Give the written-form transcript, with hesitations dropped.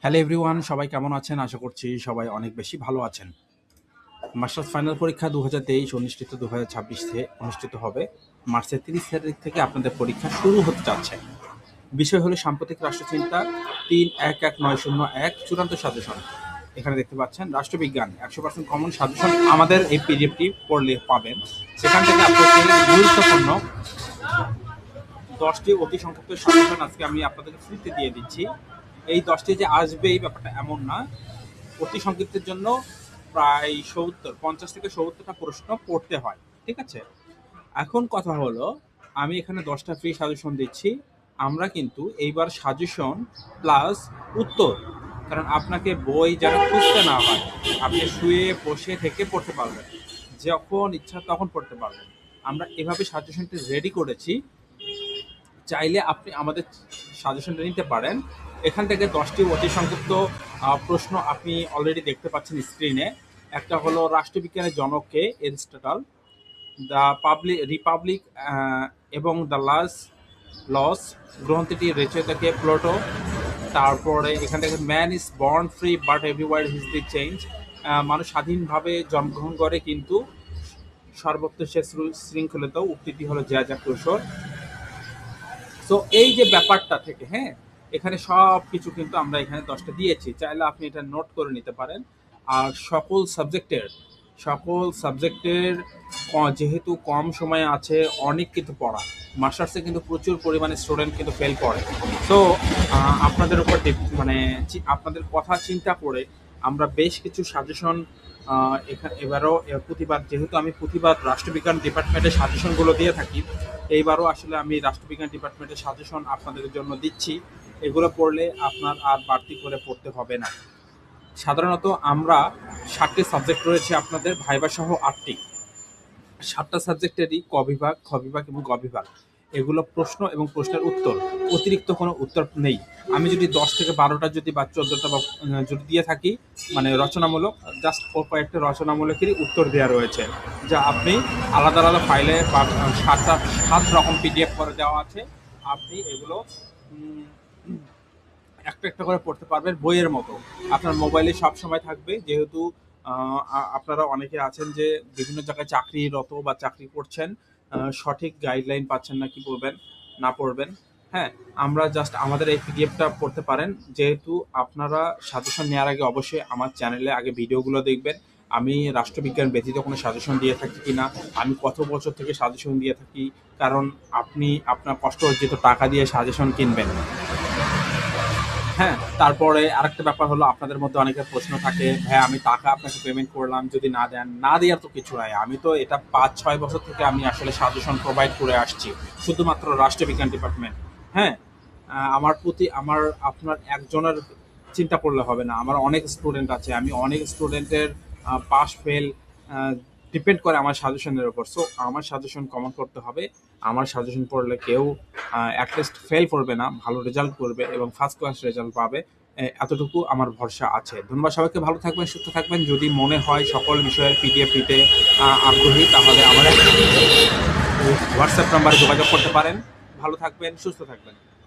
Hello everyone, সবাই কেমন আছেন? আশা করছি সবাই অনেক বেশি ভালো আছেন। মাস্টার্স ফাইনাল পরীক্ষা 2023 অনুষ্ঠিত 2026 অনুষ্ঠিত হবে। মার্চের 30 তারিখ থেকে আপনাদের পরীক্ষা শুরু হতে যাচ্ছে। বিষয় হলো সাম্প্রতিক রাষ্ট্রচিন্তা 3-1-1901 চূড়ান্ত সাজেশন। এখানে দেখতে পাচ্ছেন রাষ্ট্রবিজ্ঞান 100% কমন সাজেশন আমাদের এই পিডিএফটি পড়লে পাবেন। সেখান থেকে আপনাকে গুরুত্বপূর্ণ 10টি অতি সংক্ষিপ্ত সাজেশন আজকে আমি আপনাদেরকে ফ্রিতে দিয়ে দিচ্ছি। এই 10টি যে আসবে এই ব্যাপারটা এমন না। অতি সংক্ষিপ্তের জন্য প্রায় 50 থেকে 70টা প্রশ্ন পড়তে হয়, ঠিক আছে? এখন কথা হলো, আমি এখানে 10টা ফ্রি সাজেশন দিচ্ছি। আমরা কিন্তু এইবার সাজেশন প্লাস উত্তর, কারণ আপনাকে বই যেন খুঁজতে না হয়, আপনি শুয়ে বসে থেকে পড়তে পারবেন, যখন ইচ্ছা তখন পড়তে পারবেন। আমরা এভাবে সাজেশনটি রেডি করেছি। চাইলে আপনি আমাদের সাজেশনটা নিতে পারেন। এখান থেকে 10টি অতি সংক্ষিপ্ত প্রশ্ন আপনি অলরেডি দেখতে পাচ্ছেন স্ক্রিনে। একটা হলো রাষ্ট্রবিজ্ঞানের জনক কে? এরিস্টটল। দ্য রিপাবলিক এবং দ্য লস গ্রন্থটি রচয়িতাকে? প্লেটো। তারপরে এখান থেকে man is born free but everywhere his the change. মানুষ স্বাধীনভাবে জন্মগ্রহণ করে কিন্তু সর্বত্র সে শৃঙ্খলিত। উক্তিটি হলো জ্যাক রুসোর। সো এই যে ব্যাপারটা থেকে, হ্যাঁ, এখানে সব কিছু কিন্তু আমরা এখানে 10টা দিয়েছি, চাইলে আপনি এটা নোট করে নিতে পারেন। আর সকল সাবজেক্টের যেহেতু কম সময় আছে, অনেক কিছু পড়া, মাস্টার্সে কিন্তু প্রচুর পরিমাণে স্টুডেন্ট কিন্তু ফেল করে। সো আপনাদের উপর মানে আপনাদের কথা চিন্তা করে আমরা বেশ কিছু সাজেশন এবারও প্রতিবার, যেহেতু আমি প্রতিবার রাষ্ট্রবিজ্ঞান ডিপার্টমেন্টের সাজেশনগুলো দিয়ে থাকি, এইবারও আসলে আমি রাষ্ট্রবিজ্ঞান ডিপার্টমেন্টের সাজেশন আপনাদের জন্য দিচ্ছি। এগুলো পড়লে আপনার আর বাড়তি করে পড়তে হবে না। সাধারণত আমরা 7টি সাবজেক্ট রয়েছে, আপনাদের ভাইবা সহ 8টি। 7টা সাবজেক্টেরই ক বিভাগ, খ বিভাগ এবং গ বিভাগ। এগুলো প্রশ্ন এবং প্রশ্নের উত্তর, অতিরিক্ত কোনো উত্তর নেই। আমি যদি 10 থেকে 12টা যদি বা 14টা বা যদি দিয়ে থাকি, মানে রচনামূলক, জাস্ট কয়েকটা রচনামূলকেরই উত্তর দেওয়া রয়েছে, যা আপনি আলাদা আলাদা ফাইলে বা 7 রকম পিডিএফ করে দেওয়া আছে। আপনি এগুলো একটা একটা করে পড়তে পারবেন বইয়ের মতো। আপনার মোবাইলে সব সময় থাকবে, যেহেতু আপনারা অনেকে আছেন যে বিভিন্ন জায়গায় চাকরিরত বা চাকরি করছেন, সঠিক গাইডলাইন পাচ্ছেন না, কি পড়বেন না পড়বেন। হ্যাঁ, আমরা জাস্ট আমাদের এই পিডিএফটা পড়তে পারেন। যেহেতু আপনারা সাজেশন নেওয়ার আগে অবশ্যই আমার চ্যানেলে আগে ভিডিওগুলো দেখবেন, আমি রাষ্ট্রবিজ্ঞান ব্যতীত কোনো সাজেশন দিয়ে থাকি কিনা, আমি কত বছর থেকে সাজেশন দিয়ে থাকি, কারণ আপনি আপনার কষ্ট অর্জিত টাকা দিয়ে সাজেশন কিনবেন। হ্যাঁ, তারপরে আরেকটা ব্যাপার হলো, আপনাদের মধ্যে অনেকের প্রশ্ন থাকে, ভাই আমি টাকা আপনাকে পেমেন্ট করলাম, যদি না দেন, না দেওয়ার তো কিছু নাই। আমি তো এটা 5-6 বছর থেকে আমি আসলে সাজেশন প্রোভাইড করে আসছি, শুধুমাত্র রাষ্ট্রবিজ্ঞান ডিপার্টমেন্ট। হ্যাঁ, আমার আপনার একজনের চিন্তা করলে হবে না, আমার অনেক স্টুডেন্ট আছে, আমি অনেক স্টুডেন্টের পাস ফেল ডিপেন্ড করে আমার সাজেশনের উপর। সো আমার সাজেশন কমন করতে হবে। আমার সাজেশন পড়লে কেউ অ্যাটলিস্ট ফেল করবে না, ভালো রেজাল্ট করবে এবং ফার্স্ট ক্লাস রেজাল্ট পাবে, এতটুকু আমার ভরসা আছে। ধন্যবাদ সবাইকে, ভালো থাকবেন, সুস্থ থাকবেন। যদি মনে হয় সকল বিষয়ের পিডিএফ নিতে আগ্রহী, তাহলে আমার হোয়াটসঅ্যাপ নাম্বারে যোগাযোগ করতে পারেন। ভালো থাকবেন, সুস্থ থাকবেন।